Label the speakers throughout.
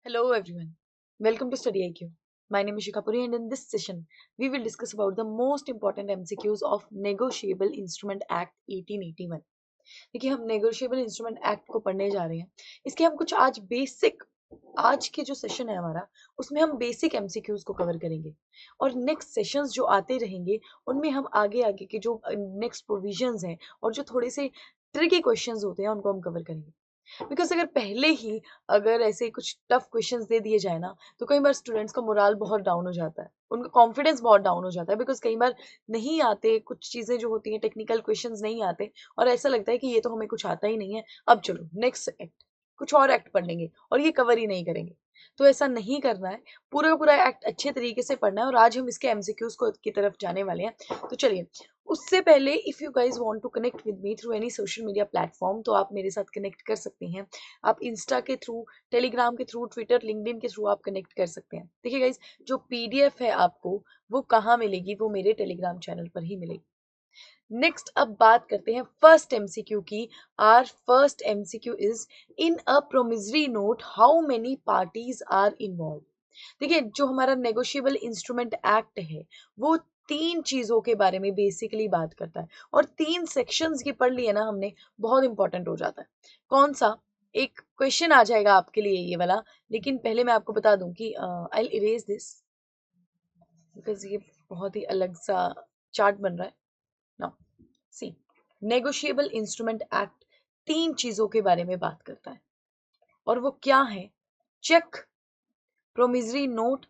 Speaker 1: Hello everyone. Welcome to Study IQ. My name is Shikha Puri and in this session we will discuss about the most important MCQs of Negotiable Instrument Act 1881. देखिए हम Negotiable Instrument Act को पढ़ने जा रहे हैं. इसके हम कुछ आज के जो सेशन है हमारा उसमें हम बेसिक एमसीक्यूज को कवर करेंगे और नेक्स्ट सेशंस जो आते रहेंगे उनमें हम आगे आगे के जो नेक्स्ट प्रोविजंस हैं और जो थोड़े से ट्रिकी क्वेश्चंस होते हैं उनको हम कवर करेंगे. बिकॉज अगर ऐसे कुछ टफ क्वेश्चंस दे दिए जाए ना तो कई बार स्टूडेंट्स का मोराल बहुत डाउन हो जाता है, उनका कॉन्फिडेंस बहुत डाउन हो जाता है बिकॉज कई बार नहीं आते कुछ चीज़ें जो होती हैं, टेक्निकल क्वेश्चंस नहीं आते और ऐसा लगता है कि ये तो हमें कुछ आता ही नहीं है, अब चलो नेक्स्ट एक्ट कुछ और एक्ट पढ़ लेंगे और ये कवर ही नहीं करेंगे. तो ऐसा नहीं करना है, पूरा का पूरा एक्ट अच्छे तरीके से पढ़ना है और आज हम इसके एमसीक्यूज को की तरफ जाने वाले हैं. तो चलिए उससे पहले if you guys want to connect with me through any social media platform तो आप मेरे साथ कनेक्ट कर सकते हैं. आप इंस्टा के थ्रू, टेलीग्राम के थ्रू, ट्विटर, लिंक्डइन के थ्रू आप कनेक्ट कर सकते हैं. देखिए गाइज जो पीडीएफ है आपको वो कहाँ मिलेगी, वो मेरे टेलीग्राम चैनल पर ही मिलेगी. नेक्स्ट अब बात करते हैं फर्स्ट एमसीक्यू की. Our first MCQ is in a promissory note how many parties are involve. देखिए जो हमारा नेगोशिएबल इंस्ट्रूमेंट एक्ट है वो तीन चीजों के बारे में बेसिकली बात करता है और तीन सेक्शंस की पढ़ लिए ना हमने, बहुत इंपॉर्टेंट हो जाता है. कौन सा? एक क्वेश्चन आ जाएगा आपके लिए ये वाला, लेकिन पहले मैं आपको बता दूं कि I will erase this because ये बहुत ही अलग सा चार्ट बन रहा है. Now see, negotiable instrument act तीन चीजों के बारे में बात करता है और वो क्या है? Cheque, promissory note,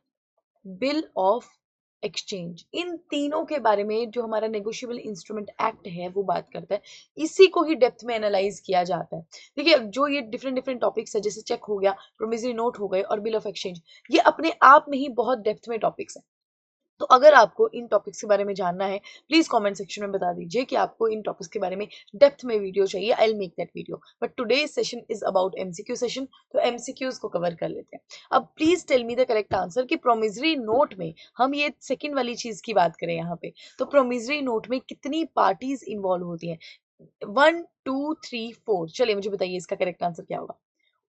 Speaker 1: bill of exchange. इन तीनों के बारे में जो हमारा नेगोशिएबल इंस्ट्रूमेंट एक्ट है वो बात करता है. इसी को ही डेप्थ में एनालाइज किया जाता है. देखिए जो ये डिफरेंट डिफरेंट टॉपिक्स है, जैसे चेक हो गया, प्रोमिसरी नोट हो गए और बिल ऑफ एक्सचेंज, ये अपने आप में ही बहुत डेप्थ में टॉपिक्स हैं. तो अगर आपको इन टॉपिक्स के बारे में जानना है प्लीज कमेंट सेक्शन में बता दीजिए कि आपको इन टॉपिक्स के बारे में डेप्थ में वीडियो चाहिए. I will make that video, but today session is about MCQ session, तो एमसीक्यूज को कवर कर लेते हैं. अब please tell me the correct answer कि प्रोमिसरी नोट में, हम ये सेकंड वाली चीज की बात करें यहाँ पे, तो प्रोमिसरी नोट में कितनी पार्टीज इन्वॉल्व होती हैं? 1 2 3 4. चलिए मुझे बताइए इसका करेक्ट आंसर क्या होगा.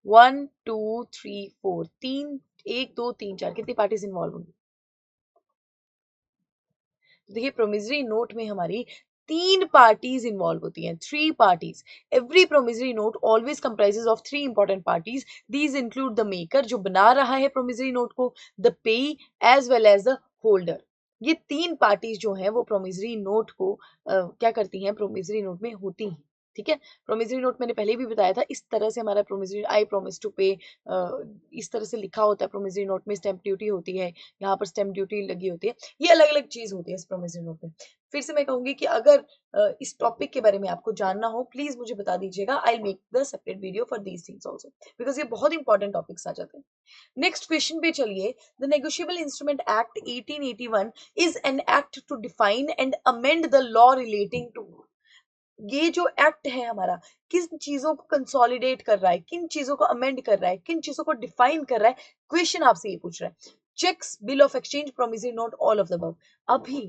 Speaker 1: 1 2 3 4, तीन, 1 2 3 4, कितनी पार्टीज इन्वॉल्व होंगी? देखिए प्रोमिसरी नोट में हमारी तीन पार्टीज इन्वॉल्व होती हैं, three parties. Every promissory note always comprises of three important parties. These include the maker जो बना रहा है प्रोमिसरी नोट को, the payee as well as the holder. ये तीन पार्टीज जो हैं वो प्रोमिसरी नोट को क्या करती हैं, प्रोमिसरी नोट में होती हैं. ठीक है, प्रोमिसरी नोट मैंने पहले भी बताया था, इस तरह से हमारा प्रोमिसरी, आई प्रोमिस टू पे, इस तरह से लिखा होता है. प्रोमिसरी नोट में स्टैम्प ड्यूटी होती है, यहाँ पर स्टैम्प ड्यूटी लगी होती है. ये अलग अलग चीज होती है इस प्रोमिसरी नोट में. फिर से मैं कहूंगी कि अगर इस टॉपिक के बारे में आपको जानना हो प्लीज मुझे बता दीजिएगा. I make the separate video for these things also because ये बहुत इंपॉर्टेंट टॉपिक्स आ जाते हैं. नेक्स्ट क्वेश्चन पे चलिए. The negotiable instrument act 1881 is an act to define and amend the law relating to. ये जो एक्ट है हमारा किन चीजों को कंसोलिडेट कर रहा है, किन चीजों को अमेंड कर रहा है, किन चीजों को डिफाइन कर रहा है? क्वेश्चन आपसे ये पूछ रहा है. Cheques, bill of exchange, promissory note, all of the above. अभी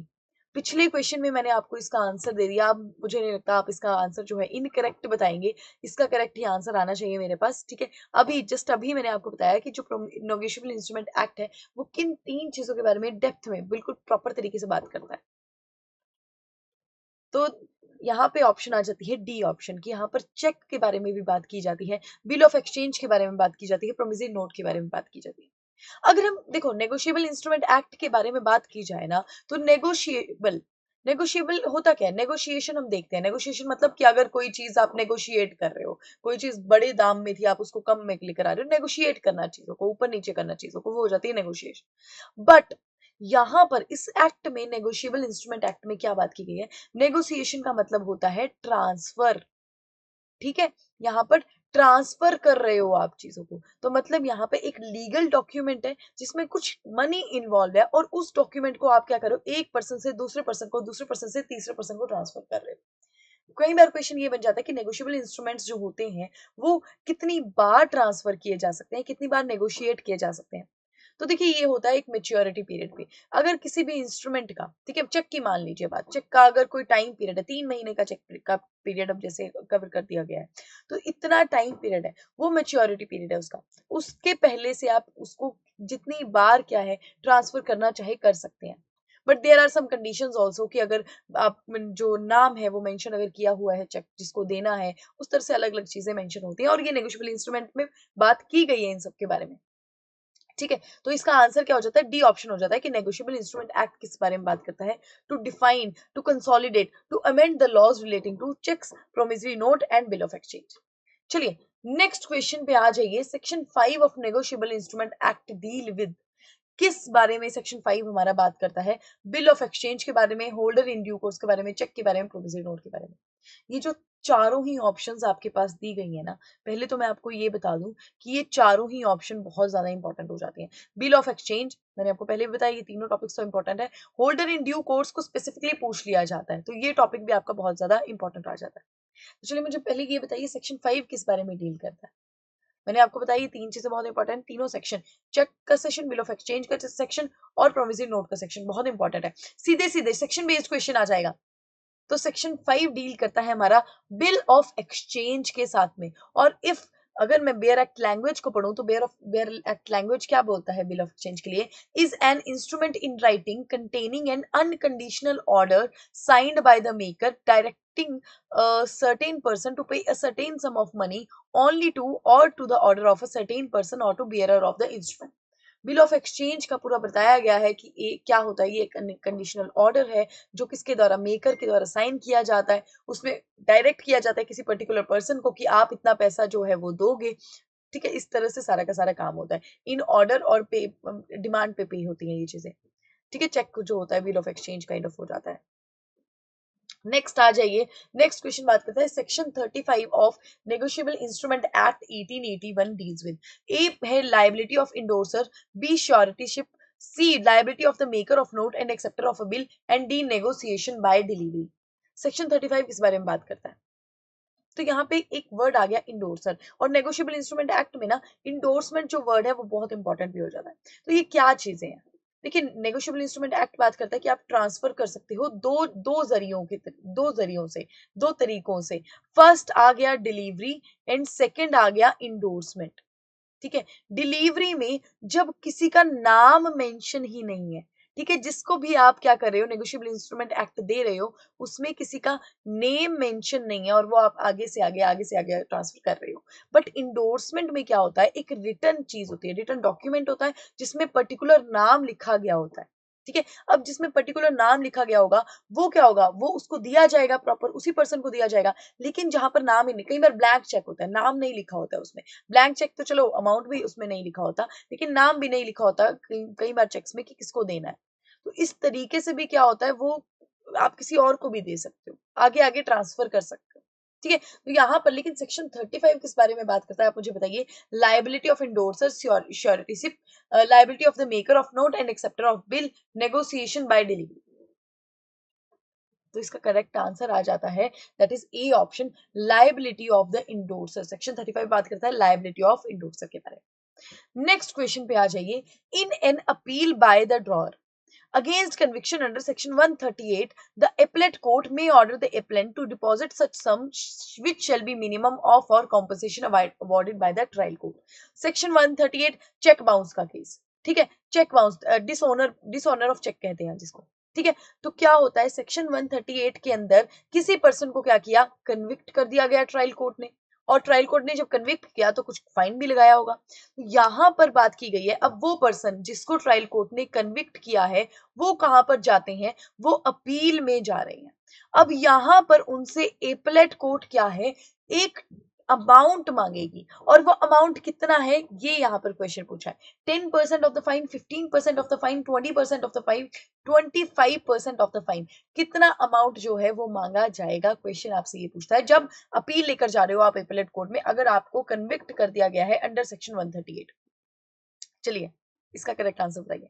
Speaker 1: पिछले क्वेश्चन में मैंने आपको इसका आंसर दे दिया. अब मुझे नहीं लगता आप इसका आंसर जो है इनकरेक्ट बताएंगे, इसका करेक्ट ही आंसर आना चाहिए मेरे पास. ठीक है, अभी मैंने आपको बताया कि जो नेगोशिएबल इंस्ट्रूमेंट एक्ट है वो किन तीन चीजों के बारे में डेप्थ में बिल्कुल प्रॉपर तरीके से बात करता है. तो यहाँ पे ऑप्शन आ जाती है डी ऑप्शन की. यहाँ पर चेक के बारे में भी बात की जाती है, बिल ऑफ एक्सचेंज के बारे में बात की जाती है, प्रोमिसरी नोट के बारे में बात की जाती है. अगर हम देखो नेगोशिएबल इंस्ट्रूमेंट एक्ट के बारे में बात की जाए ना तो नेगोशिएबल नेगोशिएबल होता क्या है? नेगोशिएशन हम देखते हैं. नेगोशिएशन मतलब कि अगर कोई चीज आप नेगोशिएट कर रहे हो, कोई चीज बड़े दाम में थी आप उसको कम में लेकर आ रहे हो, नेगोशिएट करना चीजों को, ऊपर नीचे करना चीजों को, वो हो जाती है नेगोशिएशन. बट यहाँ पर इस एक्ट में, नेगोशिएबल इंस्ट्रूमेंट एक्ट में क्या बात की गई है? नेगोशिएशन का मतलब होता है ट्रांसफर. ठीक है, यहाँ पर ट्रांसफर कर रहे हो आप चीजों को, तो मतलब यहाँ पे एक लीगल डॉक्यूमेंट है जिसमें कुछ मनी इन्वॉल्व है और उस डॉक्यूमेंट को आप क्या करो, एक पर्सन से दूसरे पर्सन को, दूसरे पर्सन से तीसरे पर्सन को ट्रांसफर कर रहे हो. कई बार क्वेश्चन ये बन जाता है कि नेगोशिएबल इंस्ट्रूमेंट्स जो होते हैं वो कितनी बार ट्रांसफर किए जा सकते हैं, कितनी बार नेगोशिएट किए जा सकते हैं. तो देखिए ये होता है एक मेच्योरिटी पीरियड पे। अगर किसी भी इंस्ट्रूमेंट का, ठीक है, चेक की मान लीजिए बात, चेक का अगर कोई टाइम पीरियड है 3 महीने का, चेक का पीरियड अब जैसे कवर कर दिया गया है, तो इतना टाइम पीरियड है, वो मेच्योरिटी पीरियड है उसका। उसके पहले से आप उसको जितनी बार क्या है ट्रांसफर करना चाहे कर सकते हैं। But there are some conditions also कि अगर आप जो नाम है वो मेंशन अगर किया हुआ है चेक जिसको देना है, उस तरह से अलग अलग चीजें मेंशन होती हैं, और ये नेगोशिएबल इंस्ट्रूमेंट में बात की गई है इन सब के बारे में। ठीक है, तो इसका आंसर क्या हो जाता है, डी ऑप्शन हो जाता है कि नेगोशिएबल इंस्ट्रूमेंट एक्ट किस बारे में बात करता है, to define, to consolidate, to amend the laws relating to cheques, promissory note and bill of exchange. चलिए नेक्स्ट क्वेश्चन पे आ जाइए। Section 5 of negotiable instrument act deal with, किस बारे में सेक्शन 5 हमारा बात करता है, बिल ऑफ एक्सचेंज के बारे में, होल्डर इन ड्यू कोर्स के बारे में, चेक के बारे में, प्रोमिसरी नोट के बारे में। ये जो चारों ही ऑप्शंस आपके पास दी गई है ना, पहले तो मैं आपको ये बता दूं कि ये चारों ही ऑप्शन बहुत ज्यादा इंपॉर्टेंट हो जाते हैं। बिल ऑफ एक्सचेंज मैंने आपको पहले भी बताया, ये तीनों टॉपिक्स तो इंपॉर्टेंट है। होल्डर इन ड्यू कोर्स को स्पेसिफिकली पूछ लिया जाता है, तो ये टॉपिक भी आपका बहुत ज्यादा इंपॉर्टेंट आ जाता है। तो चलिए मुझे पहले ये बताइए सेक्शन 5 किस बारे में डील करता है। मैंने आपको बताया ये तीन चीजें बहुत इंपॉर्टेंट, तीनों सेक्शन, चेक का सेक्शन, बिल ऑफ एक्सचेंज का सेक्शन और प्रोमिसरी नोट का सेक्शन बहुत इंपॉर्टेंट है। सीधे सीधे सेक्शन बेस्ड क्वेश्चन आ जाएगा। तो सेक्शन 5 डील करता है हमारा बिल ऑफ एक्सचेंज के साथ में। और इफ अगर मैं बेयर एक्ट लैंग्वेज को पढ़ूं तो बेयर एक्ट लैंग्वेज क्या बोलता है बिल ऑफ एक्सचेंज के लिए, is an instrument in writing containing N unconditional order signed by the maker directing a certain person to pay a certain sum of money only to or to the order of a certain person or to bearer of the instrument। Bill of exchange का पूरा बताया गया है कि ये क्या होता है, ये एक कंडीशनल ऑर्डर है जो किसके द्वारा, मेकर के द्वारा साइन किया जाता है, उसमें डायरेक्ट किया जाता है किसी पर्टिकुलर पर्सन को कि आप इतना पैसा जो है वो दोगे। ठीक है, इस तरह से सारा का सारा काम होता है, इन ऑर्डर और पे डिमांड पे होती है ये चीजें। ठीक है, चेक जो होता है bill of exchange kind of हो जाता है। नेक्स्ट आ जाइए, नेक्स्ट क्वेश्चन बात करता है section 35 of negotiable instrument act 1881 deals with, A है liability of endorser, B suretyship, C liability of the maker of note and acceptor of a bill and D negotiation by delivery. Section 35 किस बारे में बात करता है, तो यहाँ पे एक वर्ड आ गया इंडोर्सर, और नेगोशिएबल इंस्ट्रूमेंट एक्ट में ना इंडोर्समेंट जो वर्ड है वो बहुत इंपॉर्टेंट भी हो जाता है। तो ये क्या चीजें हैं, देखिए नेगोशिएबल इंस्ट्रूमेंट एक्ट बात करता है कि आप ट्रांसफर कर सकते हो दो जरियों से, दो तरीकों से। फर्स्ट आ गया डिलीवरी एंड सेकंड आ गया इंडोर्समेंट। ठीक है, डिलीवरी में जब किसी का नाम मेंशन ही नहीं है, ठीक है, जिसको भी आप क्या कर रहे हो नेगोशिएबल इंस्ट्रूमेंट एक्ट दे रहे हो, उसमें किसी का नेम मेंशन नहीं है और वो आप आगे से आगे ट्रांसफर कर रहे हो। बट इंडोर्समेंट में क्या होता है, एक रिटर्न चीज होती है, रिटर्न डॉक्यूमेंट होता है जिसमें पर्टिकुलर नाम लिखा गया होता है। ठीक है, अब जिसमें पर्टिकुलर नाम लिखा गया होगा वो क्या होगा, वो उसको दिया जाएगा, प्रॉपर उसी पर्सन को दिया जाएगा। लेकिन जहां पर नाम ही नहीं, कई बार ब्लैंक चेक होता है, नाम नहीं लिखा होता है उसमें। ब्लैंक चेक तो चलो अमाउंट भी उसमें नहीं लिखा होता, लेकिन नाम भी नहीं लिखा होता कई बार चेक्स में कि किसको देना है। तो इस तरीके से भी क्या होता है, वो आप किसी और को भी दे सकते हो, आगे आगे ट्रांसफर कर सकते हो। ठीक है, तो यहाँ पर लेकिन सेक्शन 35 किस बारे में बात करता है, आप मुझे बताइए। Liability of endorser, suretyship, liability of the maker of note and acceptor of bill, negotiation by delivery. तो इसका करेक्ट आंसर आ जाता है, that is A option, liability of the endorser. Section 35 बात करता है लायबिलिटी ऑफ इंडोर्सर के बारे में। नेक्स्ट क्वेश्चन पे आ जाइए। In an appeal by the drawer against conviction under section 138, the appellate court may order the appellant to deposit such sum which shall be minimum of or compensation awarded by the trial court। section 138 cheque bounce का केस। ठीक है, cheque bounce, dishonour of cheque कहते हैं जिसको। ठीक है, तो क्या होता है सेक्शन 138 के अंदर किसी पर्सन को क्या किया, कन्विक्ट कर दिया गया ट्रायल कोर्ट ने, और ट्रायल कोर्ट ने जब कन्विक्ट किया तो कुछ फाइन भी लगाया होगा। यहां पर बात की गई है, अब वो पर्सन जिसको ट्रायल कोर्ट ने कन्विक्ट किया है वो कहां पर जाते हैं, वो अपील में जा रहे हैं। अब यहां पर उनसे एपलेट कोर्ट क्या है, एक अमाउंट मांगेगी, और वो अमाउंट कितना है ये यहाँ पर क्वेश्चन पूछा है। 10% of the fine, 15% of the fine, 20% of the fine, 25% of the fine, कितना अमाउंट जो है वो मांगा जाएगा। क्वेश्चन आपसे ये पूछता है जब अपील लेकर जा रहे हो आप एपलेट कोर्ट में, अगर आपको कन्विक्ट कर दिया गया है अंडर सेक्शन 138। चलिए इसका करेक्ट आंसर बताइए।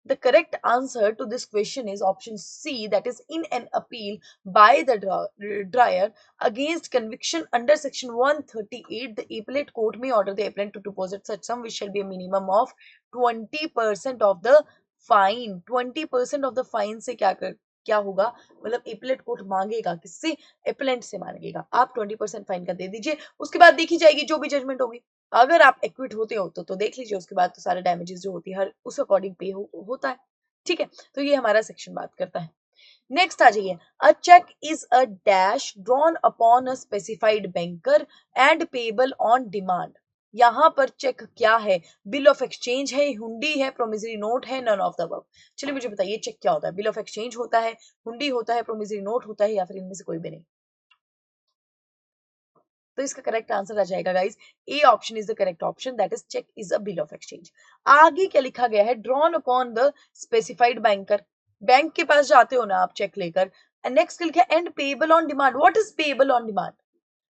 Speaker 1: The correct answer to this question is option C, that is in an appeal by the dryer against conviction under section 138, the appellate court may order the appellant to deposit such sum which shall be a minimum of 20% of the fine. 20% of the fine से क्या होगा, मतलब appellate court मांगेगा किससे, appellant से मांगेगा। आप 20% fine का दे दीजिए, उसके बाद देखी जाएगी जो भी जजमेंट होगी। अगर आप एक्विट होते हो तो देख लीजिए, उसके बाद तो सारे डैमेजेस जो होती है हर उस अकॉर्डिंग पे होता है। ठीक है, तो ये हमारा सेक्शन बात करता है। नेक्स्ट आ जाइए, a cheque is a dash drawn upon a specified banker and payable on demand. यहां पर चेक क्या है, बिल ऑफ एक्सचेंज है, हुंडी है, प्रोमिसरी नोट है, नन ऑफ द अबव। चलिए मुझे बताइए चेक क्या होता है। बिल ऑफ एक्सचेंज होता है, हुंडी होता है, प्रोमिसरी नोट होता है, या फिर इनमें से कोई भी नहीं। तो इसका करेक्ट आंसर आ जाएगा guys, A option is the correct option, that is cheque is a bill of exchange. आगे क्या लिखा गया है, drawn upon the specified banker. Bank के पास जाते हो ना आप चेक लेकर, नेक्स्ट लिखा है and payable on demand. What is payable on demand?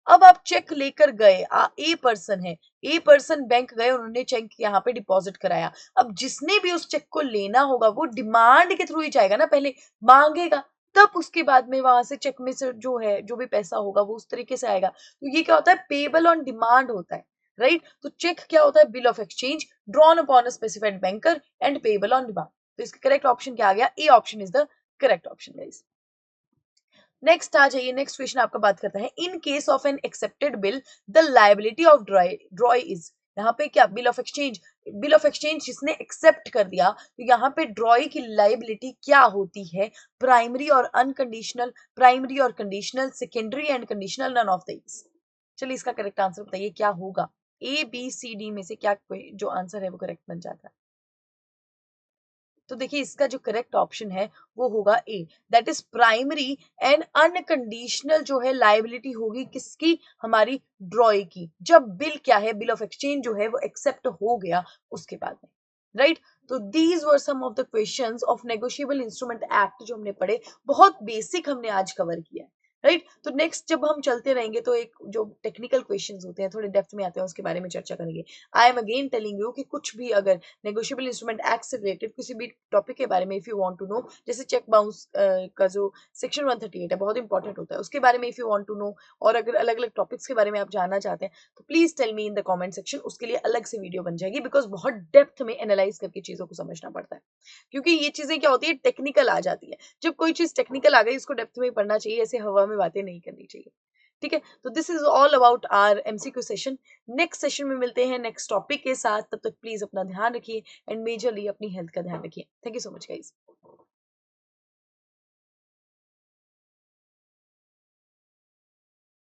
Speaker 1: अब आप चेक लेकर गए, ए पर्सन है, ए पर्सन बैंक गए, उन्होंने चेक यहाँ पे डिपॉजिट कराया। अब जिसने भी उस चेक को लेना होगा वो डिमांड के थ्रू ही जाएगा ना, पहले मांगेगा, तब उसके बाद में वहां से चेक में से जो है जो भी पैसा होगा वो उस तरीके से आएगा। तो ये क्या होता है, पेबल ऑन डिमांड होता है, राइट। तो चेक क्या होता है, bill of exchange drawn upon a specified banker and payable on demand. तो इसका करेक्ट ऑप्शन क्या आ गया, A option is the correct option guys. Next आ जाइए, नेक्स्ट क्वेश्चन आपका बात करता है, in case of an accepted bill the liability of drawee is. यहाँ पे क्या, bill of exchange, bill of exchange जिसने एक्सेप्ट कर दिया, तो यहाँ पे ड्रॉय की लायबिलिटी क्या होती है, प्राइमरी और अनकंडीशनल, प्राइमरी और conditional, secondary and conditional, none of these. चलिए इसका करेक्ट आंसर बताइए क्या होगा, ए बी सी डी में से क्या जो आंसर है वो करेक्ट बन जाता है। तो देखिए इसका जो करेक्ट ऑप्शन है वो होगा A, that is primary and unconditional जो है लायबिलिटी होगी किसकी, हमारी ड्रॉय की, जब बिल क्या है, बिल ऑफ एक्सचेंज जो है वो एक्सेप्ट हो गया उसके बाद में, राइट। तो these were some of the questions of negotiable instrument act जो हमने पढ़े, बहुत बेसिक हमने आज कवर किया है, राइट। तो नेक्स्ट जब हम चलते रहेंगे तो एक जो टेक्निकल क्वेश्चंस होते हैं थोड़े डेप्थ में आते हैं, उसके बारे में चर्चा करेंगे। I am again telling you कि कुछ भी अगर नेगोशिएबल इंस्ट्रूमेंट एक्ट से रिलेटेड किसी भी टॉपिक के बारे में if you want to know, जैसे चेक बाउंस का जो सेक्शन 138 है बहुत इंपॉर्टेंट होता है, उसके बारे में if you want to know, और अगर अलग अलग टॉपिक्स के बारे में आप जानना चाहते हैं तो please tell me in the comment section, उसके लिए अलग से वीडियो बन जाएगी, बिकॉज बहुत डेप्थ में एनालाइज करके चीजों को समझना पड़ता है, क्योंकि ये चीजें क्या होती है, टेक्निकल आ जाती है। जब कोई चीज टेक्निकल आ गई इसको डेप्थ में पढ़ना चाहिए, ऐसे हवा में बातें नहीं करनी चाहिए, ठीक है। तो this is all about our MCQ session. Next session में मिलते हैं नेक्स्ट टॉपिक के साथ, तब तक प्लीज अपना ध्यान रखिए एंड मेजरली अपनी हेल्थ का ध्यान रखिए। Thank you so much guys.